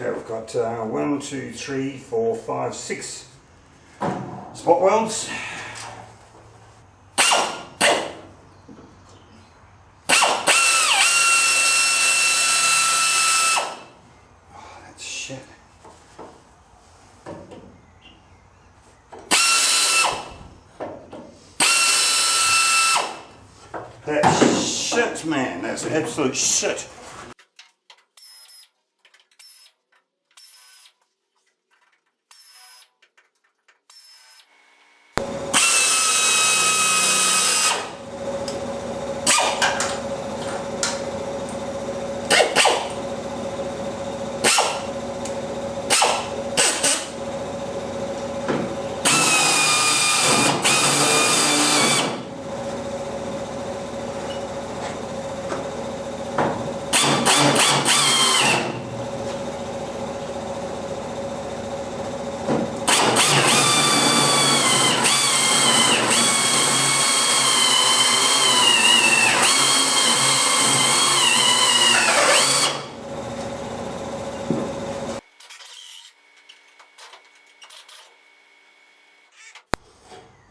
Okay, we've got 1, 2, 3, 4, 5, 6 spot welds. Oh, that's shit. That's shit, man. That's absolute shit.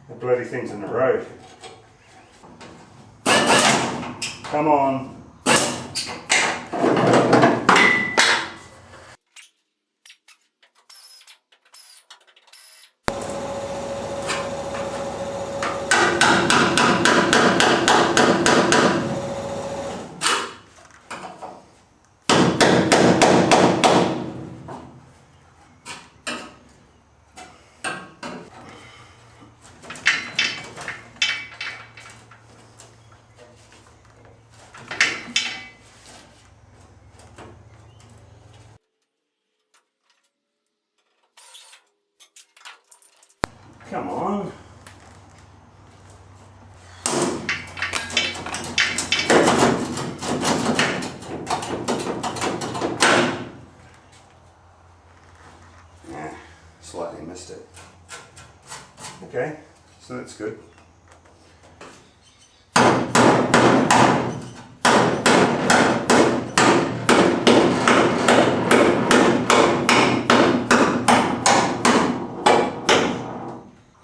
The bloody thing's in the road. Come on. Come on. Yeah, slightly missed it. Okay, so that's good.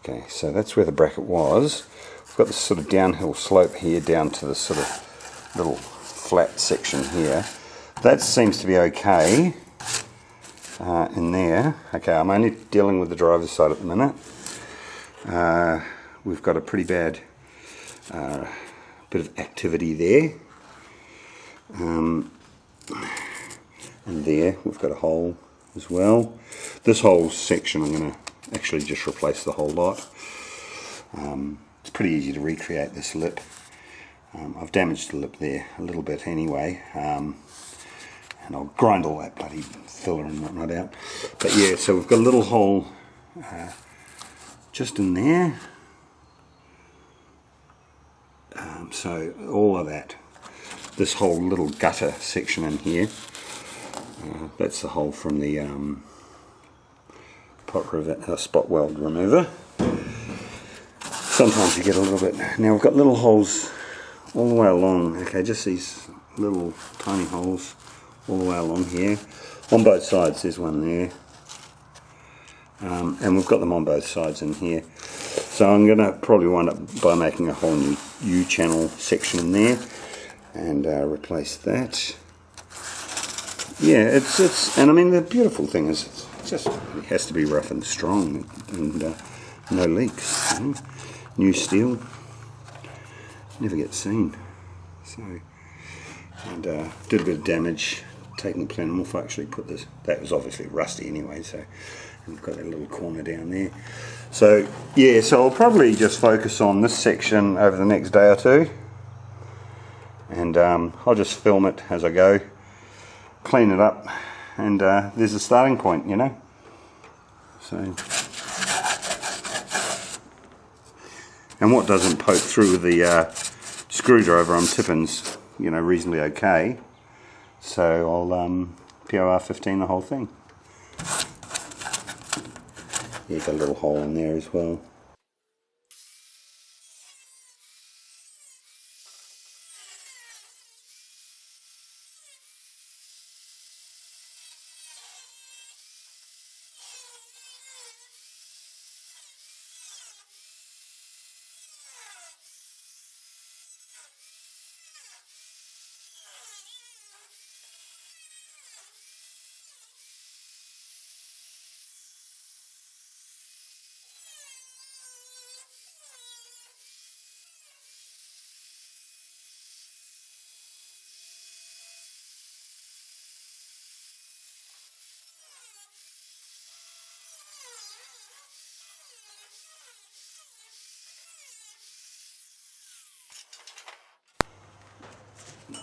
Okay, so that's where the bracket was. We've got this sort of downhill slope here down to the sort of little flat section here. That seems to be okay in there. Okay, I'm only dealing with the driver's side at the minute. We've got a pretty bad bit of activity there. And there we've got a hole as well. This whole section I'm going to actually just replace the whole lot. It's pretty easy to recreate this lip. I've damaged the lip there a little bit anyway, and I'll grind all that bloody filler and whatnot out. But yeah, so we've got a little hole just in there. So all of that, this whole little gutter section in here, that's the hole from the spot weld remover. Sometimes you get a little bit. Now we've got little holes all the way along. Okay, just these little tiny holes all the way along here. On both sides, there's one there. And we've got them on both sides in here. So I'm going to probably wind up by making a whole new U-channel section in there and replace that. Yeah, it's and I mean the beautiful thing is it's just it has to be rough and strong and no leaks. You know? New steel never gets seen. So and did a bit of damage taking the plenum off. I actually put this. That was obviously rusty anyway. So and we've got that little corner down there. So yeah, so I'll probably just focus on this section over the next day or two, and I'll just film it as I go. Clean it up, and there's a starting point, you know. So, and what doesn't poke through the screwdriver on Tippins, you know, reasonably okay. So I'll POR 15 the whole thing. Yeah, got a little hole in there as well.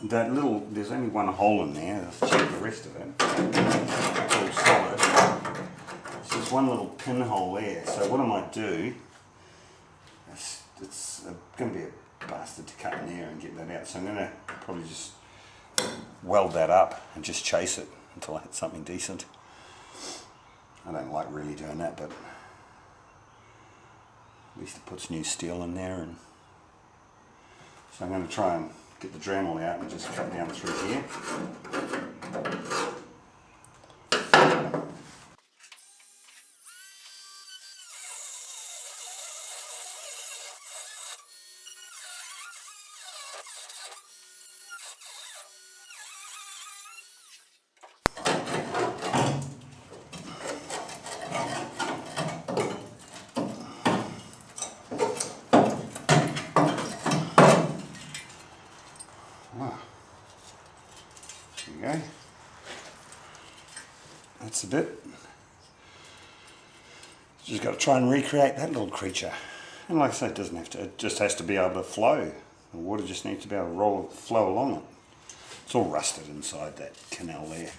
that little, there's only one hole in there. Let's check the rest of it. It's all solid. So there's one little pinhole there. So what I might do, it's going to be a bastard to cut in there and get that out. So I'm going to probably just weld that up and just chase it until I hit something decent. I don't like really doing that, but at least it puts new steel in there. And so I'm going to try and get the Dremel out and just cut down through here. There you go. That's a bit. Just got to try and recreate that little creature. And like I say, it doesn't have to. It just has to be able to flow. The water just needs to be able to flow along it. It's all rusted inside that canal there.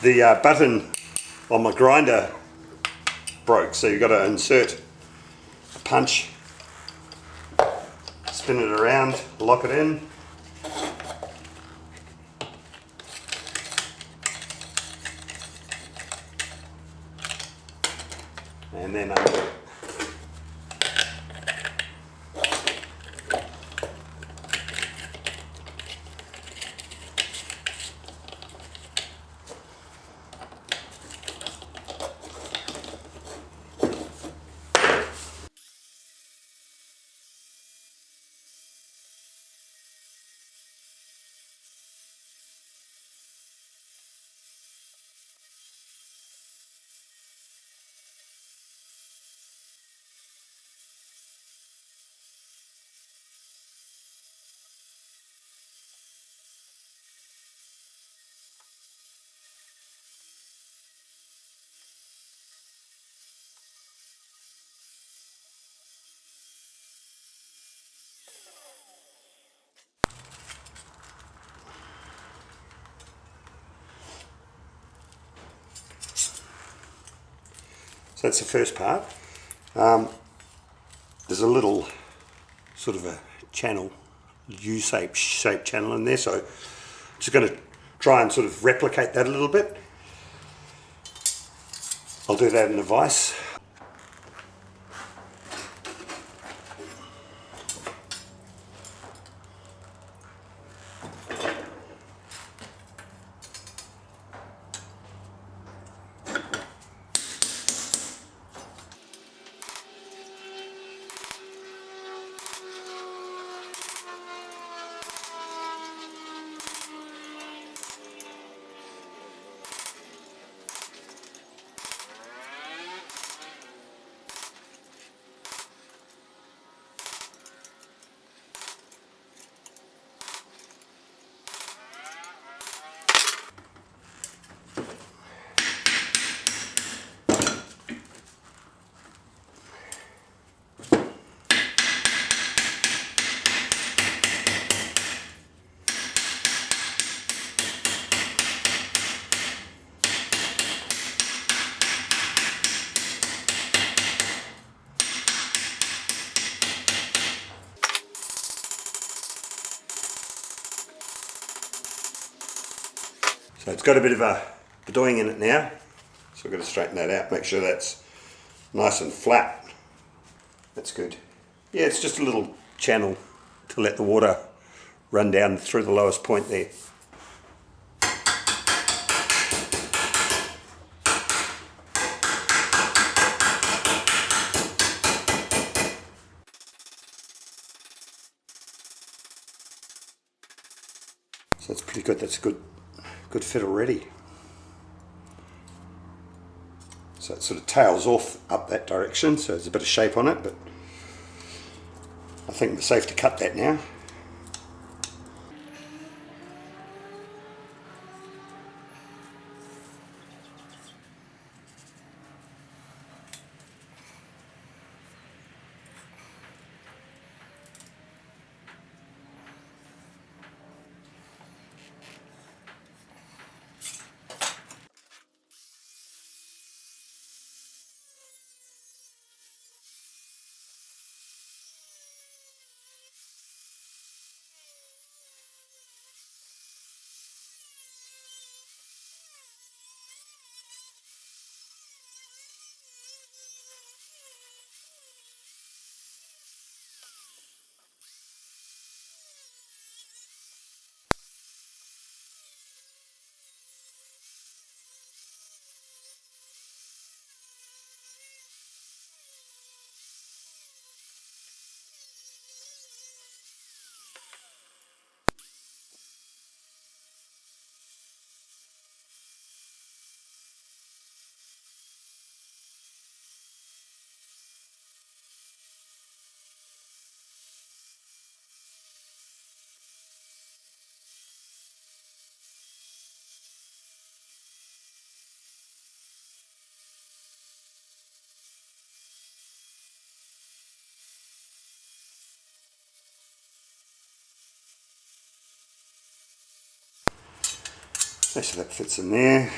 The button on my grinder broke, so you've got to insert a punch, spin it around, lock it in. And then So that's the first part. There's a little sort of a channel, U-shaped channel in there, so I'm just going to try and sort of replicate that a little bit. I'll do that in a vise. So it's got a bit of a bedoing in it now, so we've got to straighten that out, make sure that's nice and flat. That's good. Yeah, it's just a little channel to let the water run down through the lowest point there. So that's pretty good. That's a good fit already. So it sort of tails off up that direction, so there's a bit of shape on it, but I think we're safe to cut that now. Okay, so that fits in there.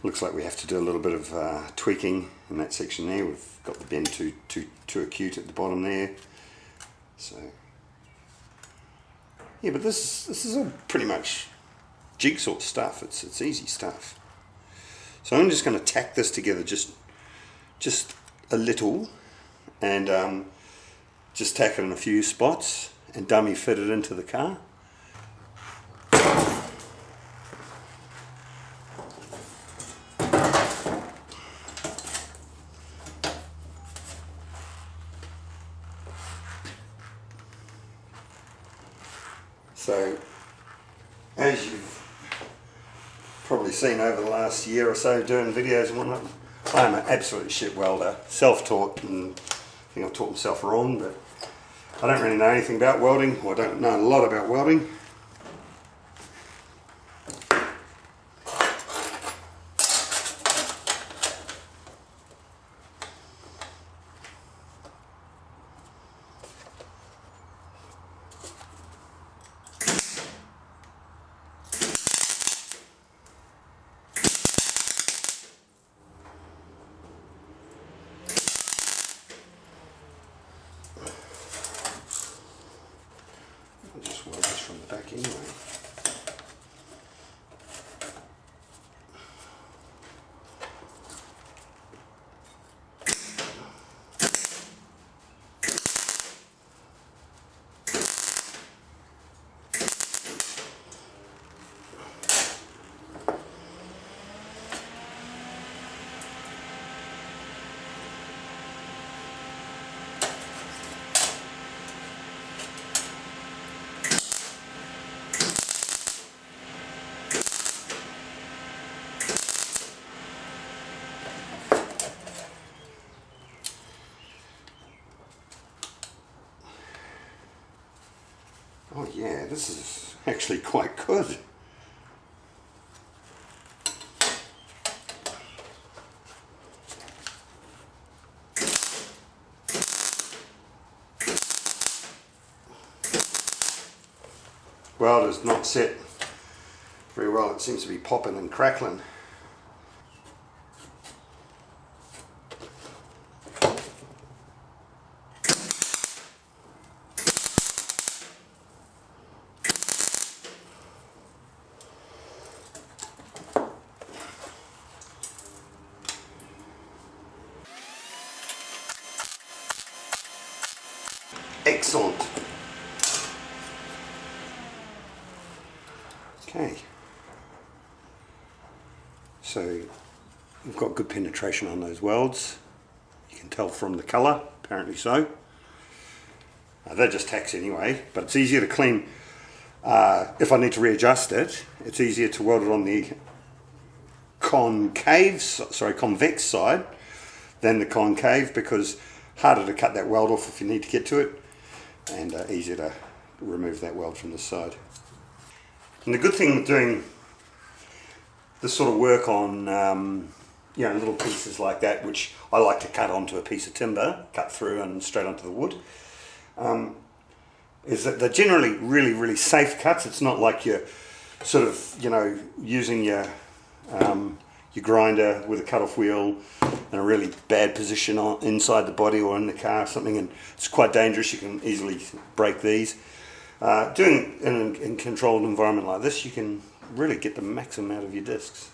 Looks like we have to do a little bit of tweaking in that section there. We've got the bend too acute at the bottom there. So yeah, but this is all pretty much jigsaw stuff. It's easy stuff. So I'm just going to tack this together just a little, and just tack it in a few spots and dummy fit it into the car. So, as you've probably seen over the last year or so doing videos and whatnot, I am an absolute shit welder, self-taught, and I think I've taught myself wrong, but I don't really know anything about welding, or I don't know a lot about welding. Oh yeah, this is actually quite good. Welder's not set very well. It seems to be popping and crackling. Excellent. Okay. So we've got good penetration on those welds. You can tell from the colour, apparently so. They're just tacks anyway, but it's easier to clean. If I need to readjust it, it's easier to weld it on the convex side than the concave, because harder to cut that weld off if you need to get to it, and easier to remove that weld from the side. And the good thing with doing this sort of work on little pieces like that, which I like to cut onto a piece of timber, cut through and straight onto the wood, is that they're generally really safe cuts. It's not like you're sort of using your grinder with a cut-off wheel in a really bad position inside the body or in the car or something, and it's quite dangerous. You can easily break these. Doing in a controlled environment like this, you can really get the maximum out of your discs.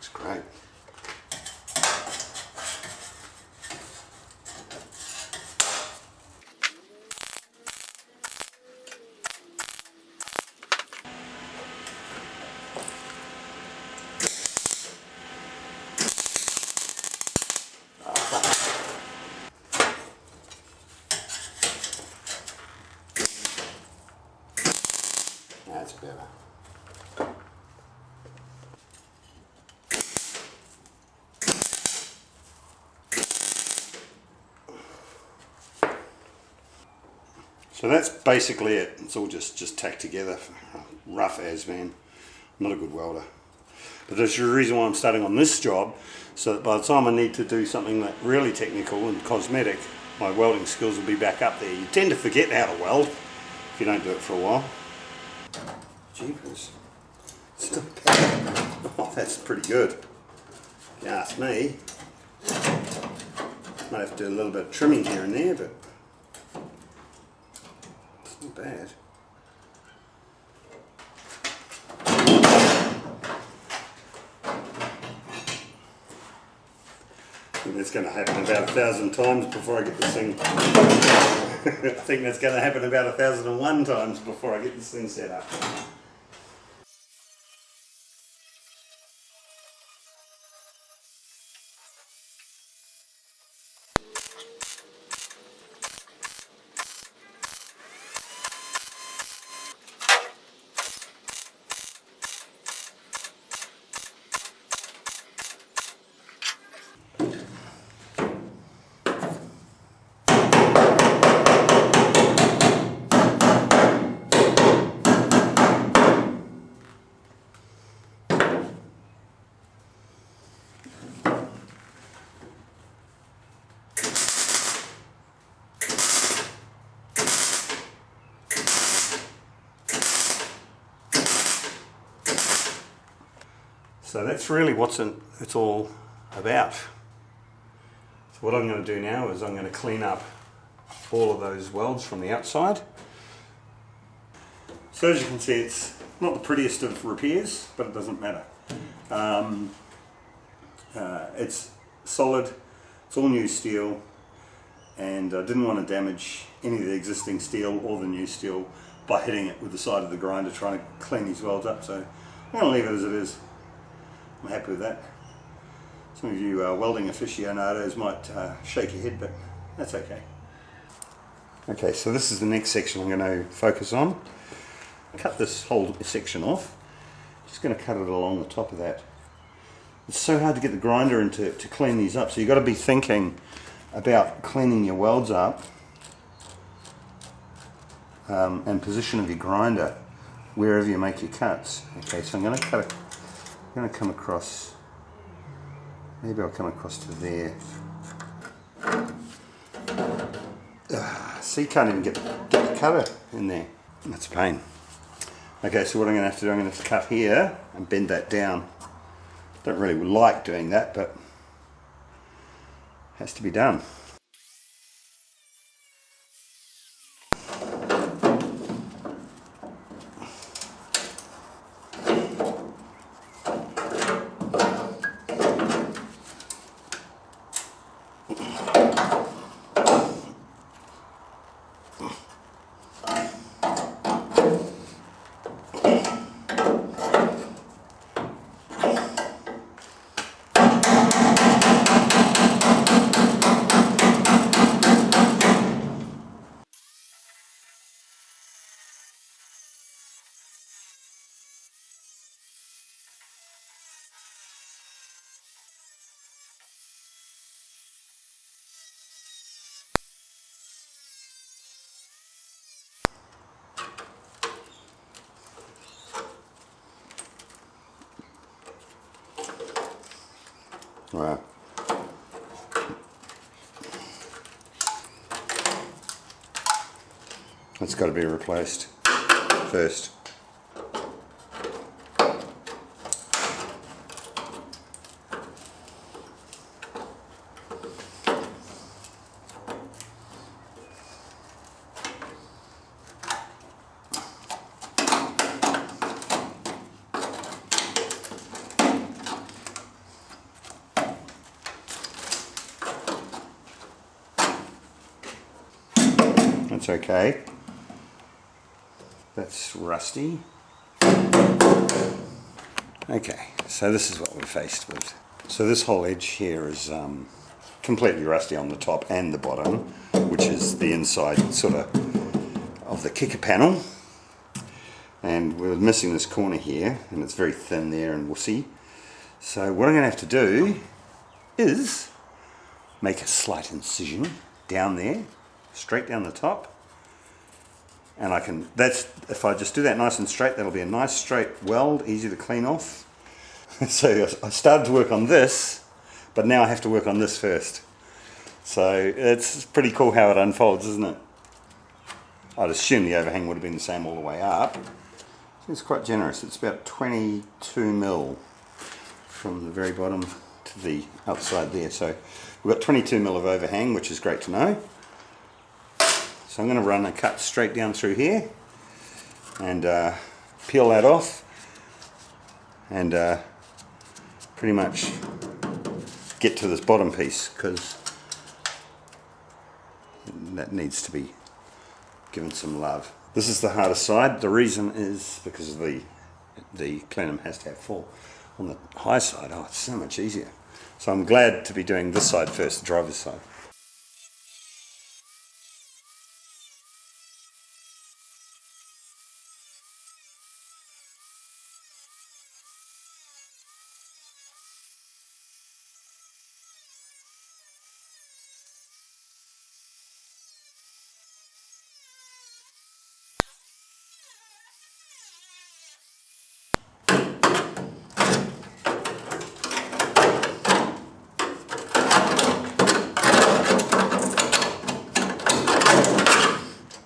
Looks great. That's better. So that's basically it. It's all just tacked together, rough as, man. I'm not a good welder. But that's the reason why I'm starting on this job, so that by the time I need to do something like really technical and cosmetic, my welding skills will be back up there. You tend to forget how to weld if you don't do it for a while. Jeepers. Still oh, that's pretty good. If you ask me. Might have to do a little bit of trimming here and there, but it's not bad. I think that's going to happen about 1,000 times before I get this thing. I think that's going to happen about 1,001 times before I get this thing set up. So that's really it's all about. So what I'm going to do now is I'm going to clean up all of those welds from the outside. So as you can see, it's not the prettiest of repairs, but it doesn't matter. It's solid, it's all new steel, and I didn't want to damage any of the existing steel or the new steel by hitting it with the side of the grinder trying to clean these welds up, so I'm going to leave it as it is. I'm happy with that. Some of you welding aficionados might shake your head, but that's okay. Okay, so this is the next section I'm going to focus on. Cut this whole section off. Just going to cut it along the top of that. It's so hard to get the grinder into to clean these up, so you've got to be thinking about cleaning your welds up and position of your grinder wherever you make your cuts. Okay, so I'm going to cut it. I'm going to come across, maybe I'll come across to there. See, you can't even get the cutter in there. That's a pain. Okay, so what I'm going to have to do, I'm going to have to cut here and bend that down. Don't really like doing that, but it has to be done. Wow. That's got to be replaced first. That's okay. That's rusty. Okay, so this is what we're faced with. So this whole edge here is completely rusty on the top and the bottom, which is the inside sort of the kicker panel. And we're missing this corner here, and it's very thin there and wussy. So what I'm going to have to do is make a slight incision down there, straight down the top, And I can, that's, if I just do that nice and straight, that'll be a nice straight weld, easy to clean off. So I started to work on this, but now I have to work on this first. So it's pretty cool how it unfolds, isn't it? I'd assume the overhang would have been the same all the way up. It's quite generous. It's about 22 mil from the very bottom to the outside there. So we've got 22 mil of overhang, which is great to know. So I'm going to run a cut straight down through here and peel that off and pretty much get to this bottom piece, because that needs to be given some love. This is the harder side. The reason is because of the plenum has to have full. On the high side, oh, it's so much easier. So I'm glad to be doing this side first, the driver's side.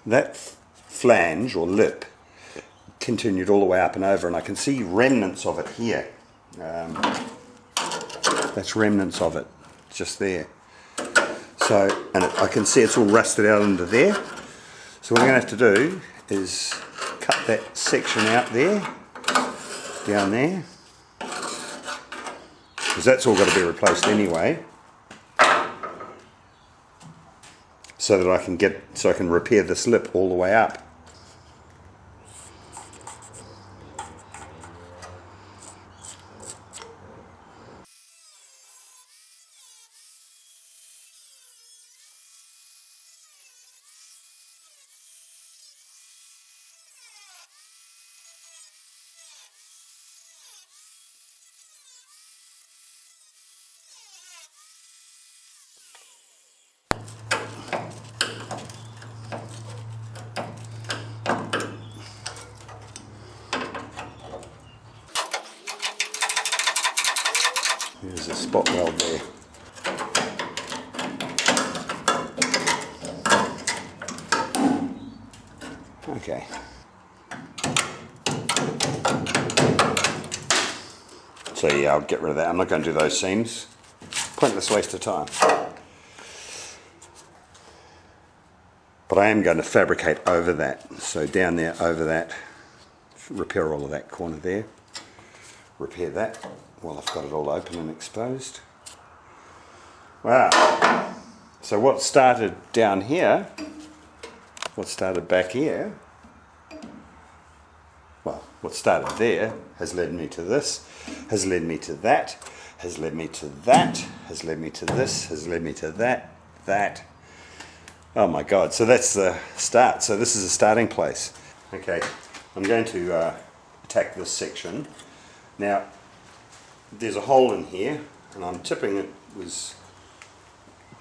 That flange or lip continued all the way up and over, and I can see remnants of it here. That's remnants of it just there. So, and I can see it's all rusted out under there. So what I'm going to have to do is cut that section out there, down there, because that's all got to be replaced anyway. So that I can repair this lip all the way up. There's a spot weld there. Okay. So yeah, I'll get rid of that. I'm not going to do those seams. Pointless waste of time. But I am going to fabricate over that. So down there, over that, repair all of that corner there. Repair that while I've got it all open and exposed. Wow. So what started down here, what started back here, well, what started there has led me to this, has led me to that, has led me to that, has led me to this, has led me to that, that. Oh my God, so that's the start. So this is a starting place. Okay, I'm going to attack this section. Now, there's a hole in here, and I'm tipping it was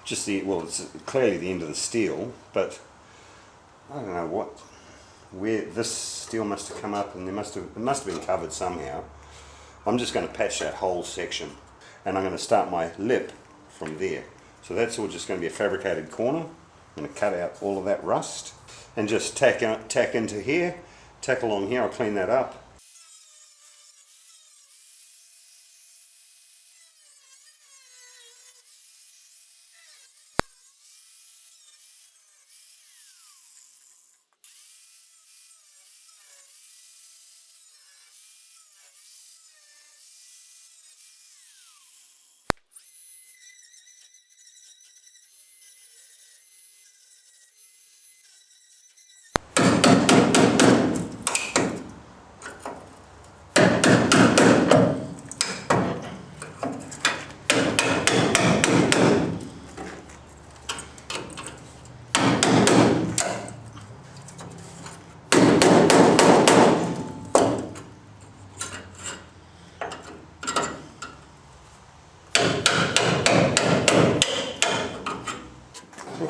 just it's clearly the end of the steel, but I don't know where this steel must have come up, and it must have been covered somehow. I'm just going to patch that whole section, and I'm going to start my lip from there. So that's all just going to be a fabricated corner. I'm going to cut out all of that rust and just tack into here, tack along here. I'll clean that up.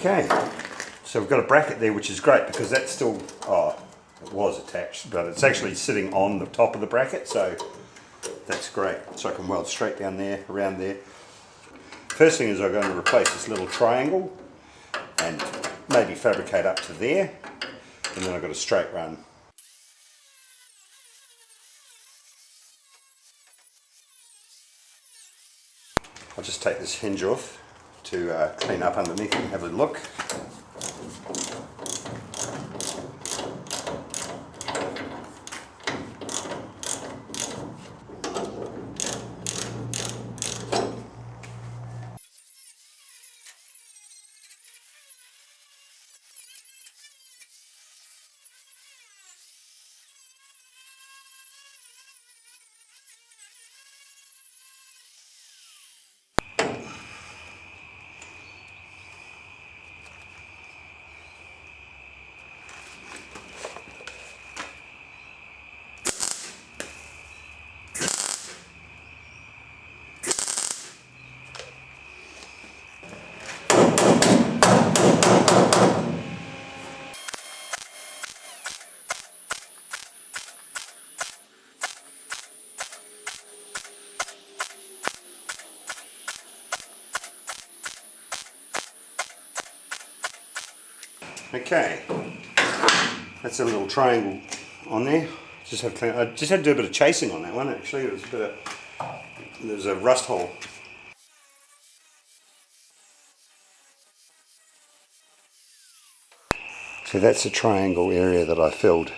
Okay, So we've got a bracket there, which is great because that's still, oh, it was attached, but it's actually sitting on the top of the bracket, so that's great. So I can weld straight down there, around there. First thing is I'm going to replace this little triangle and maybe fabricate up to there, and then I've got a straight run. I'll just take this hinge off to clean up underneath and have a look. Okay, that's a little triangle on there. I just had to do a bit of chasing on that one actually. There's a rust hole. So that's a triangle area that I filled.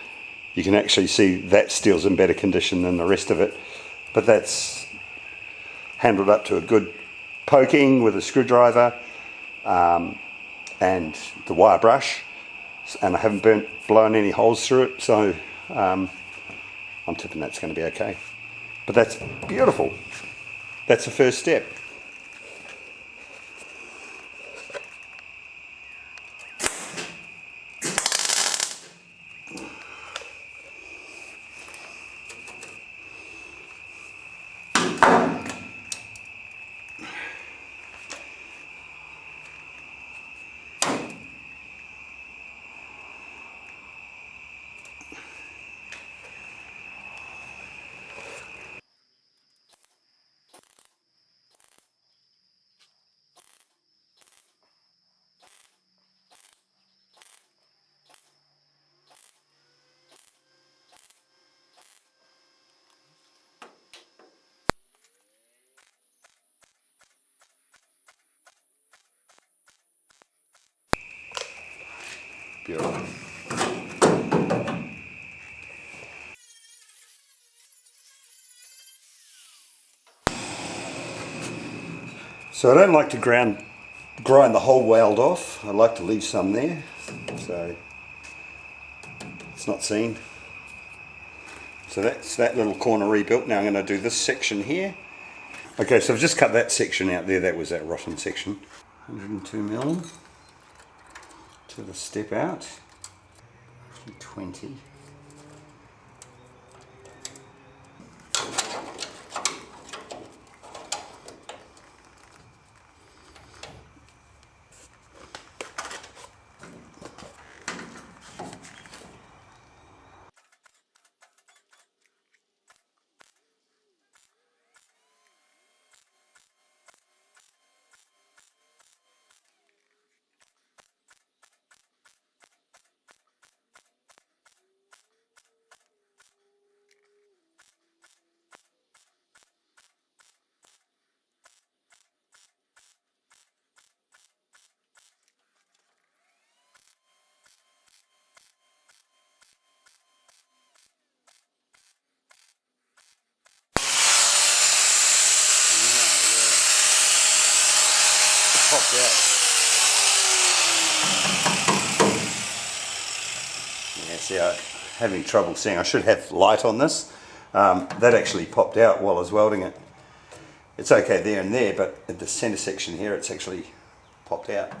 You can actually see that steel's in better condition than the rest of it, but that's handled up to a good poking with a screwdriver and the wire brush, and I haven't blown any holes through it, so I'm tipping that's going to be okay. But that's beautiful. That's the first step. Beautiful. So I don't like to grind the whole weld off. I like to leave some there, so it's not seen. So that's that little corner rebuilt. Now I'm going to do this section here. Okay, so I've just cut that section out there. That was that rotten section. 102mm to the step out. 20. Popped out. Yeah, see, I'm having trouble seeing. I should have light on this. That actually popped out while I was welding it. It's okay there and there, but at the center section here, it's actually popped out.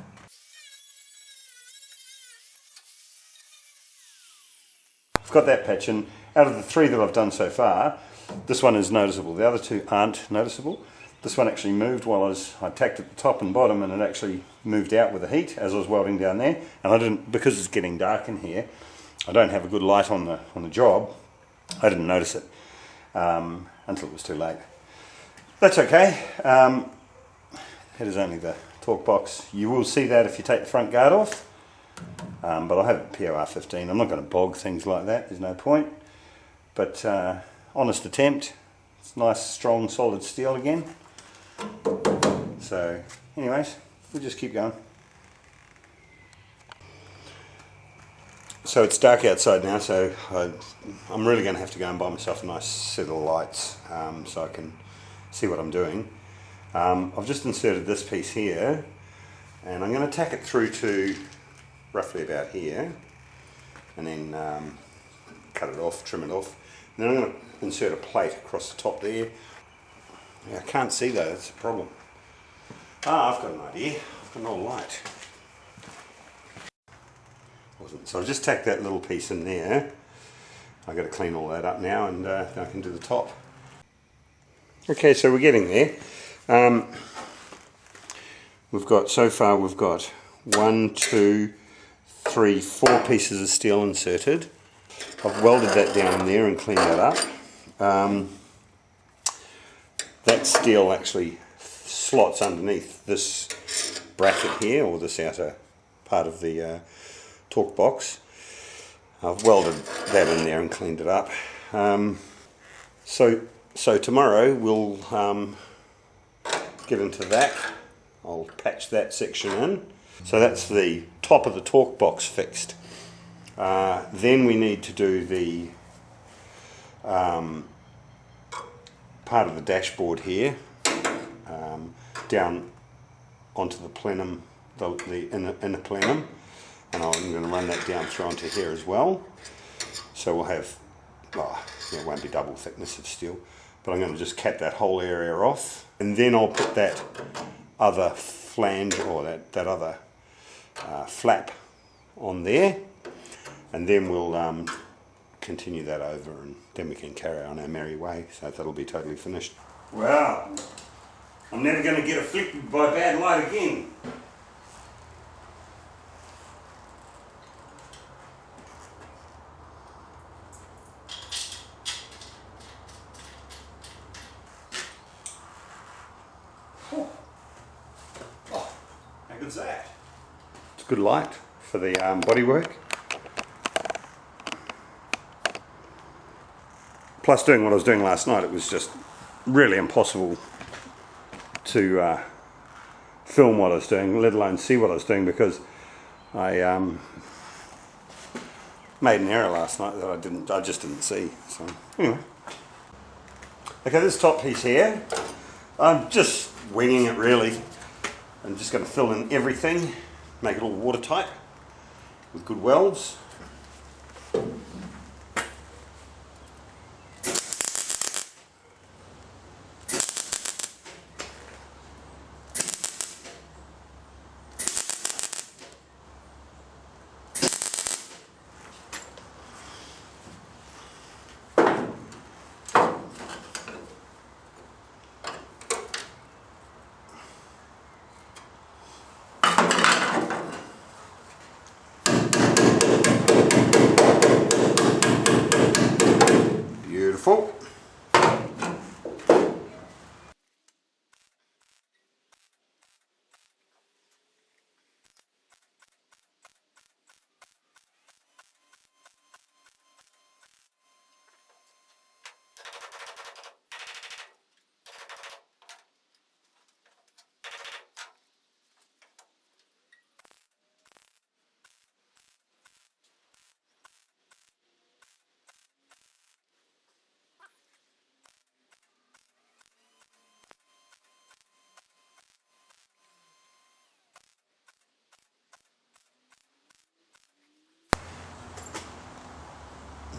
I've got that patch in. Out of the 3 that I've done so far, this one is noticeable. The other 2 aren't noticeable. This one actually moved while I tacked at the top and bottom, and it actually moved out with the heat as I was welding down there. And I didn't, because it's getting dark in here, I don't have a good light on the job. I didn't notice it until it was too late. That's okay. It is only the torque box. You will see that if you take the front guard off. But I have a POR 15. I'm not going to bog things like that. There's no point. But honest attempt. It's nice, strong, solid steel again. So, anyways, we'll just keep going. So it's dark outside now, so I'm really going to have to go and buy myself a nice set of lights so I can see what I'm doing. I've just inserted this piece here, and I'm going to tack it through to roughly about here, and then cut it off, trim it off. And then I'm going to insert a plate across the top there. Yeah, I can't see though, that's a problem. I've got an idea. I've got an old light. So I've just tacked that little piece in there. I've got to clean all that up now, and then I can do the top. Okay, so we're getting there. So far we've got 1, 2, 3, 4 pieces of steel inserted. I've welded that down in there and cleaned that up. That steel actually slots underneath this bracket here, or this outer part of the torque box. I've welded that in there and cleaned it up. So tomorrow we'll get into that. I'll patch that section in. So that's the top of the torque box fixed. Then we need to do the part of the dashboard here, down onto the plenum, the inner plenum, and I'm going to run that down through onto here as well. So we'll have, it won't be double thickness of steel, but I'm going to just cap that whole area off, and then I'll put that other flange, or that other flap on there, and then we'll continue that over, and then we can carry on our merry way. So that'll be totally finished. Well, I'm never going to get afflicted by bad light again. How good's that? It's good light for the bodywork. Plus, doing what I was doing last night, it was just really impossible to film what I was doing, let alone see what I was doing, because I made an error last night that I just didn't see. So anyway, okay, this top piece here, I'm just winging it really. I'm just going to fill in everything, make it all watertight with good welds. Beautiful.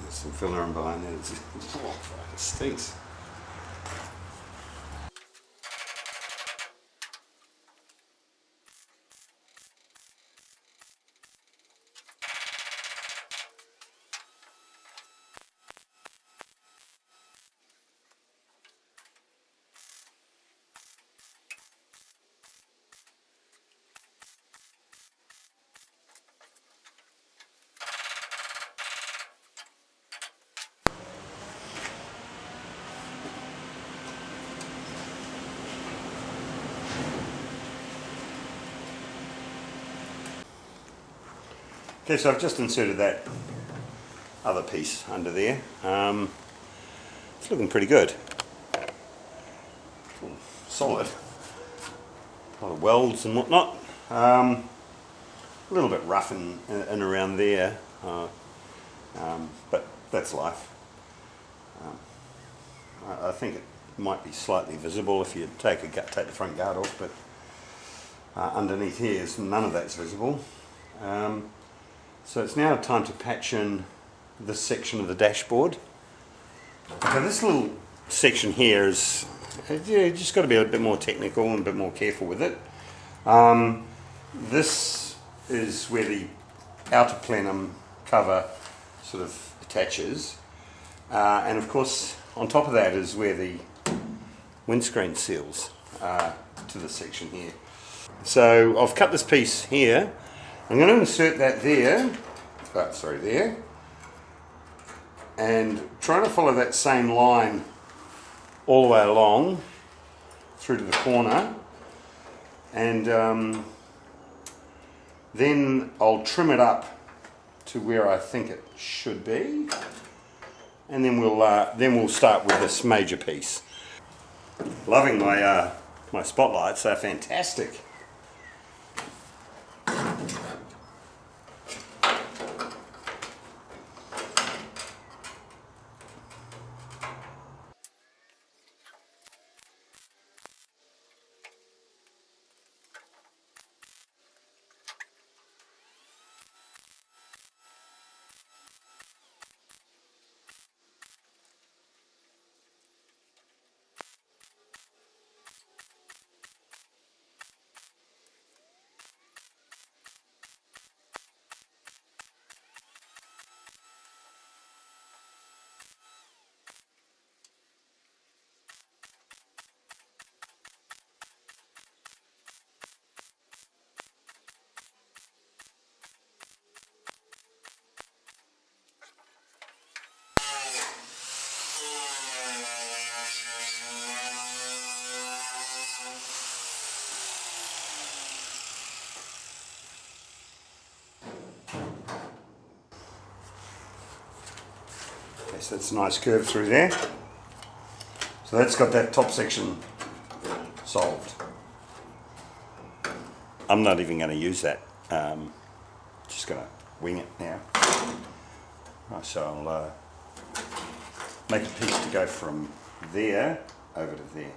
There's some filler in behind there. It stinks. Okay, so I've just inserted that other piece under there. It's looking pretty good. Solid. A lot of welds and whatnot. A little bit rough in around there, but that's life. I think it might be slightly visible if you take the front guard off, but underneath here none of that's visible. So it's now time to patch in this section of the dashboard. So this little section here is, you just got to be a bit more technical and a bit more careful with it. This is where the outer plenum cover sort of attaches, and of course on top of that is where the windscreen seals to the section here. So I've cut this piece here. I'm going to insert that there, there, and trying to follow that same line all the way along through to the corner, and then I'll trim it up to where I think it should be, and then we'll start with this major piece. Loving my my spotlights, they're fantastic. Okay, so that's a nice curve through there. So that's got that top section solved. I'm not even going to use that. Just going to wing it now. Right, so I'll make a piece to go from there over to there.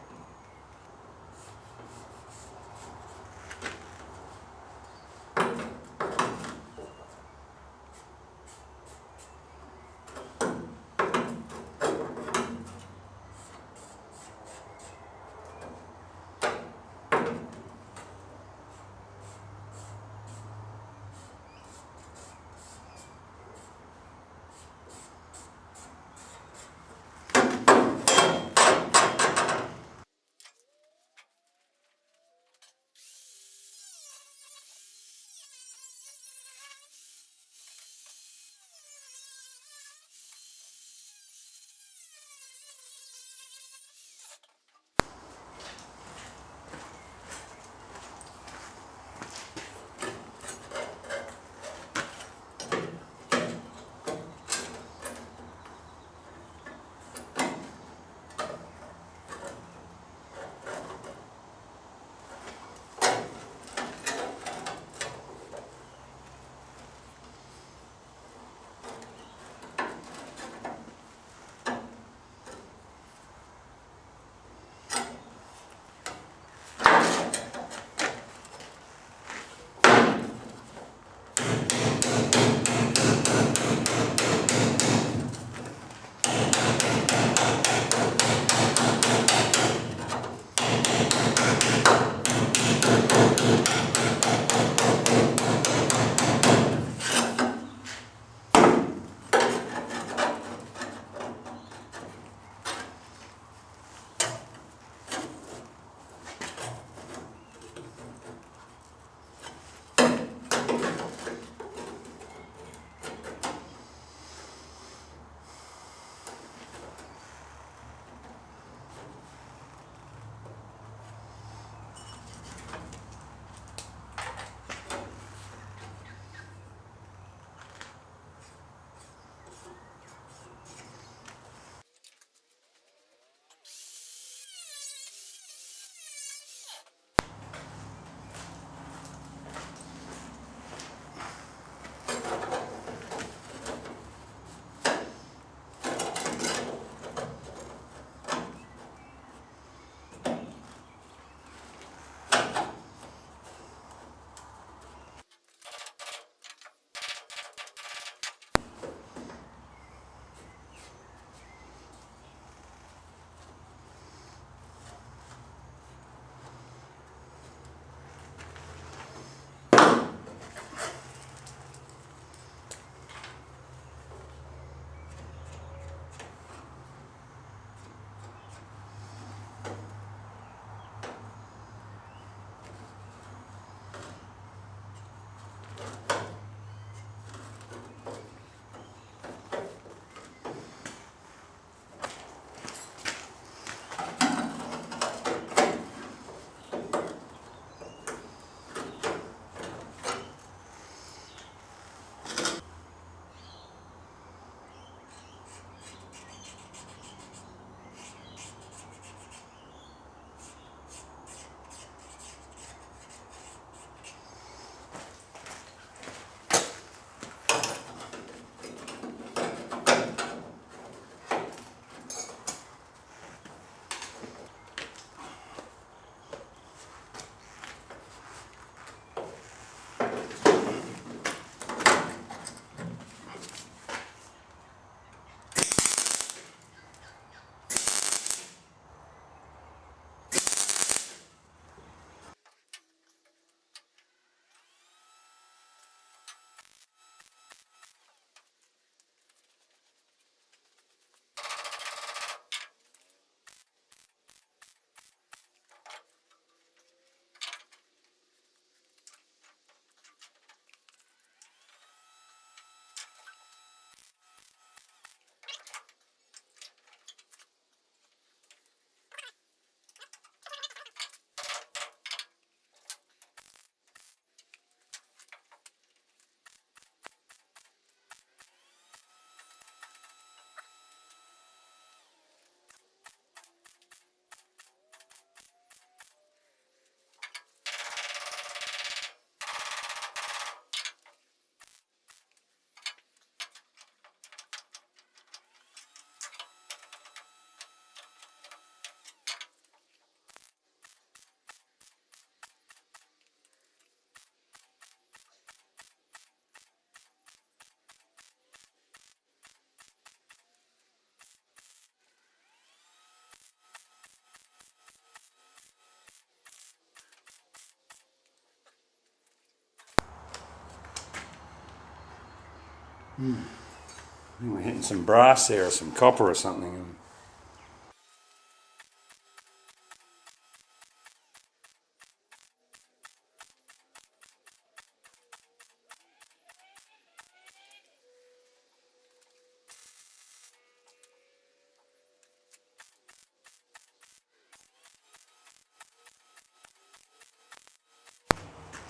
We're hitting some brass there or some copper or something.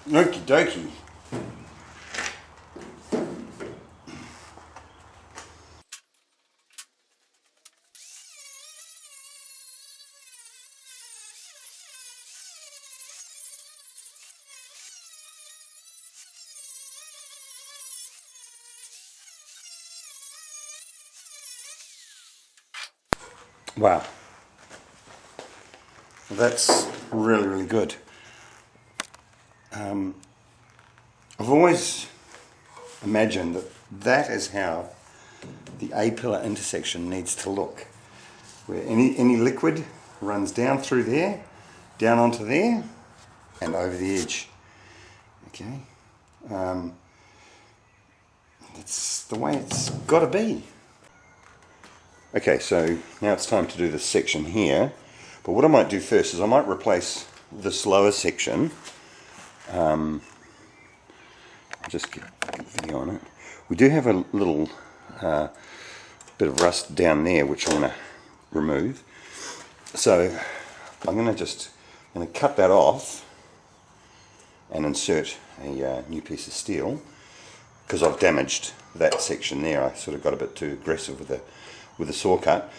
Okie dokie. Wow. That's really, really good. I've always imagined that that is how the A-pillar intersection needs to look. Where any liquid runs down through there, down onto there, and over the edge. Okay. That's the way it's got to be. Okay, so now it's time to do this section here. But what I might do first is I might replace this lower section. I'll just get a video on it. We do have a little bit of rust down there which I want to remove. So I'm going to cut that off and insert a new piece of steel because I've damaged that section there. I sort of got a bit too aggressive with the saw cut.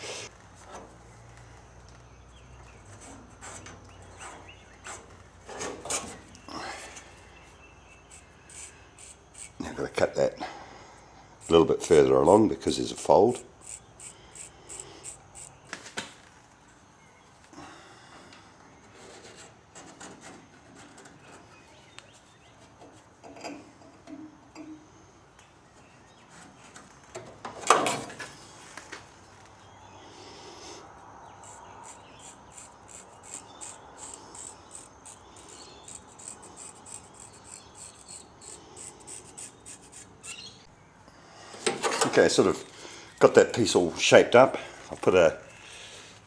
Now I've got to cut that a little bit further along because there's a fold. Okay, sort of got that piece all shaped up. I'll put a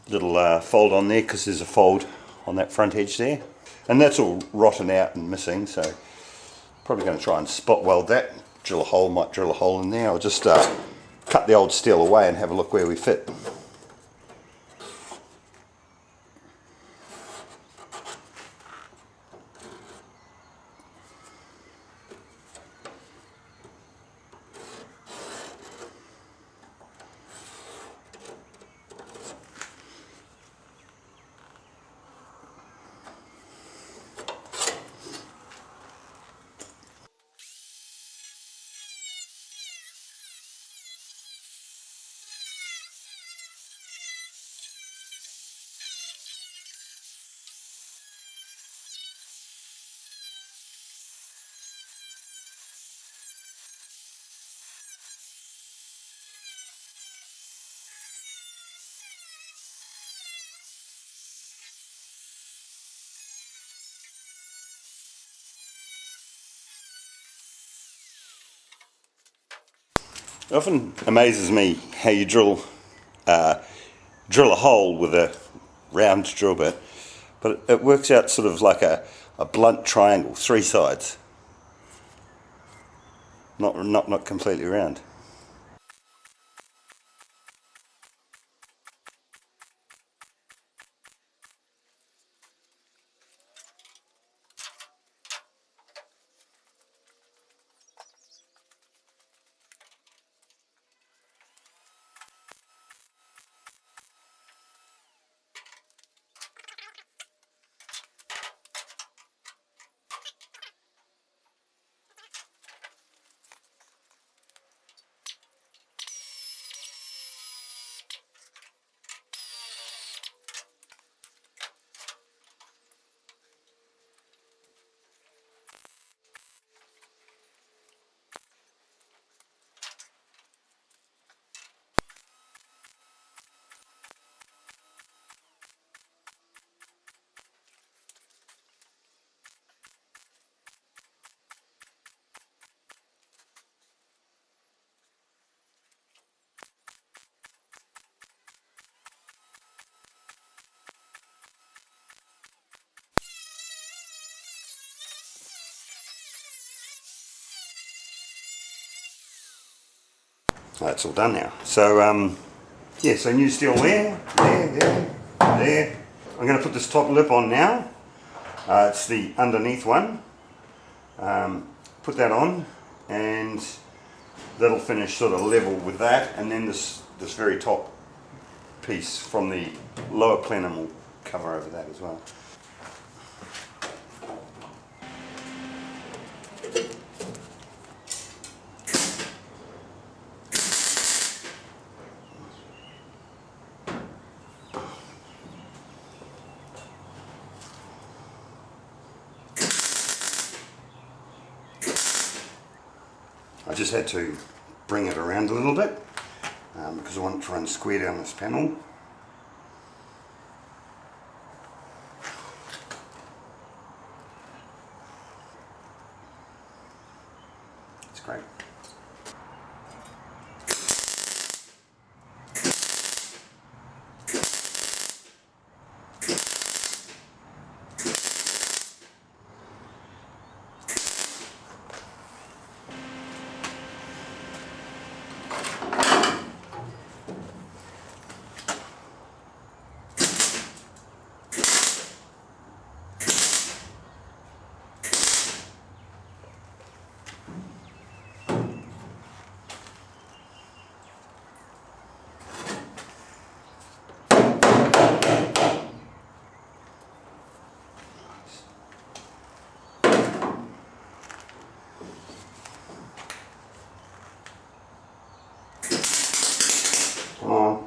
little fold on there because there's a fold on that front edge there. And that's all rotten out and missing, so probably going to try and spot weld that. Might drill a hole in there. I'll just cut the old steel away and have a look where we fit. It often amazes me how you drill a hole with a round drill bit, but it works out sort of like a blunt triangle, three sides, not completely round. That's all done now. So yeah, so new steel there. I'm going to put this top lip on now. It's the underneath one. Put that on, and that'll finish sort of level with that, and then this very top piece from the lower plenum will cover over that as well. I just had to bring it around a little bit because I want to try and square down this panel. It's great. Come on.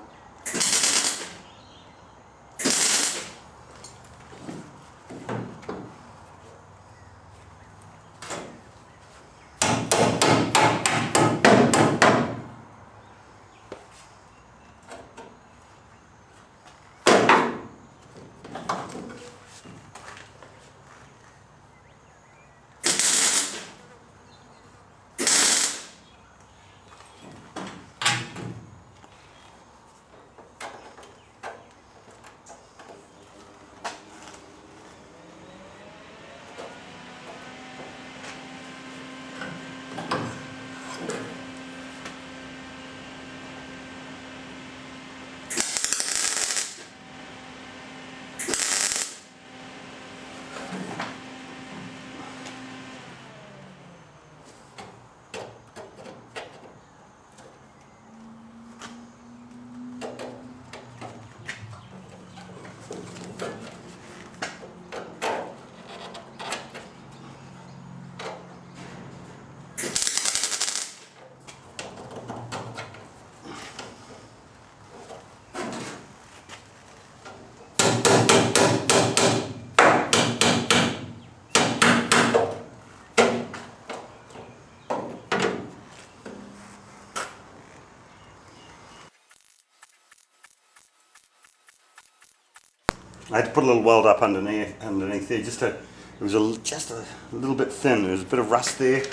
I had to put a little weld up underneath there, just it was just a little bit thin. There was a bit of rust there,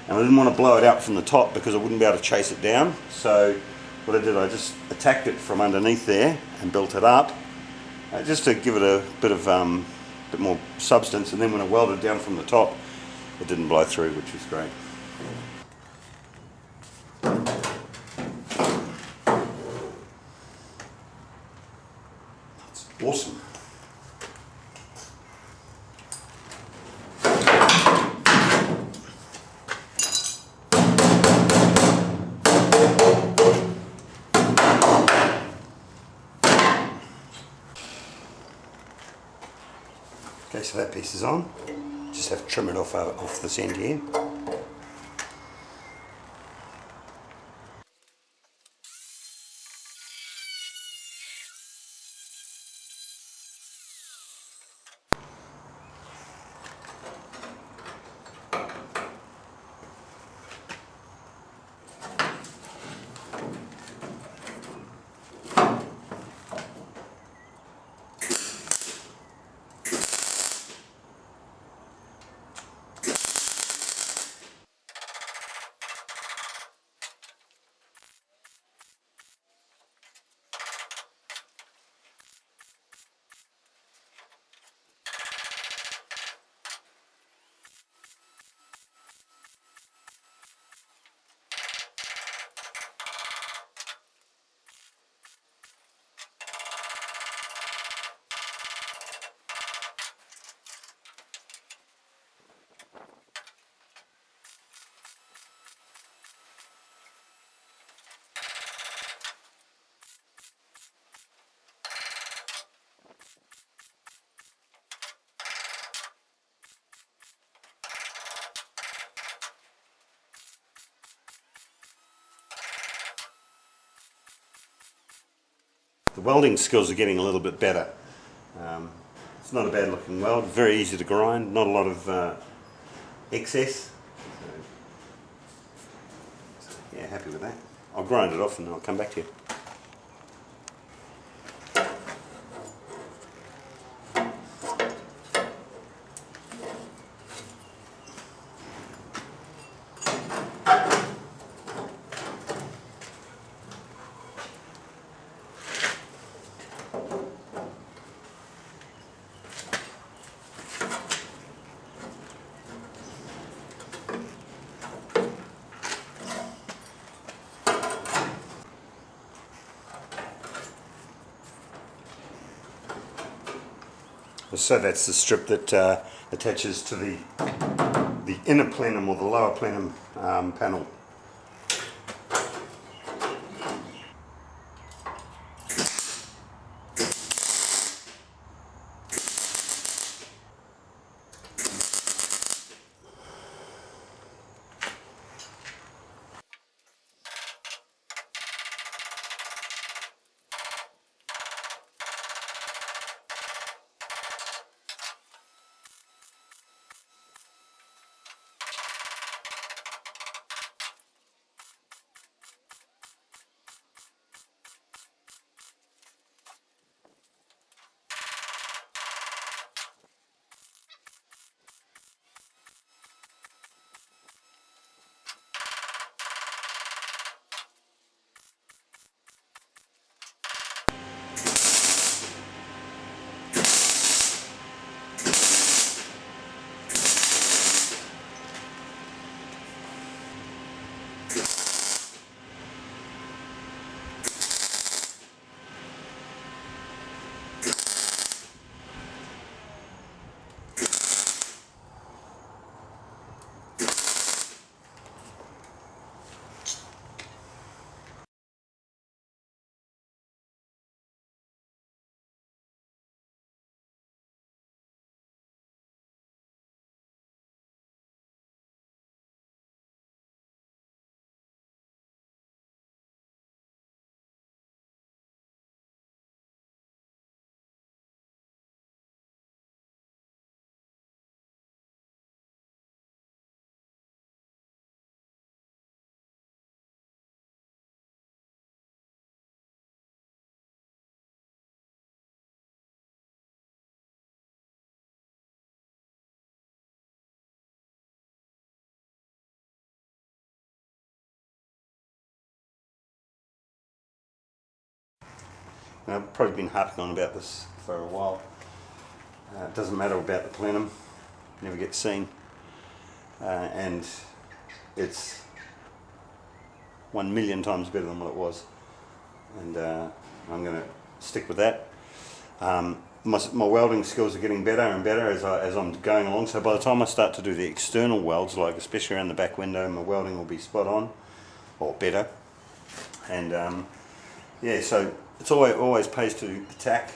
and I didn't want to blow it out from the top because I wouldn't be able to chase it down. So what I did, I just attacked it from underneath there and built it up, just to give it a bit of bit more substance. And then when I welded down from the top, it didn't blow through, which was great. That's awesome. Okay, so that piece is on. Just have to trim it off this end here. the welding skills are getting a little bit better. It's not a bad looking weld, very easy to grind, not a lot of excess. So, yeah, happy with that. I'll grind it off and then I'll come back to you. So that's the strip that attaches to the inner plenum or the lower plenum panel. I've probably been harping on about this for a while. It doesn't matter about the plenum, never gets seen, and it's 1,000,000 times better than what it was, and I'm going to stick with that. My welding skills are getting better and better as I'm going along, so by the time I start to do the external welds, like especially around the back window, my welding will be spot on, or better. And yeah, so it's always pays to attack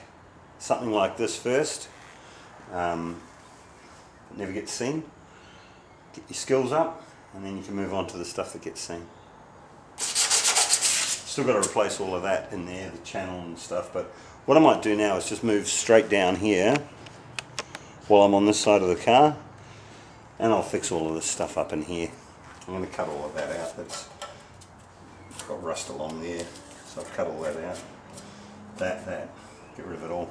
something like this first. It never gets seen. Get your skills up, and then you can move on to the stuff that gets seen. Still got to replace all of that in there, the channel and stuff, but what I might do now is just move straight down here while I'm on this side of the car, and I'll fix all of this stuff up in here. I'm going to cut all of that out. That's got rust along there, so I've cut all that out. That, get rid of it all.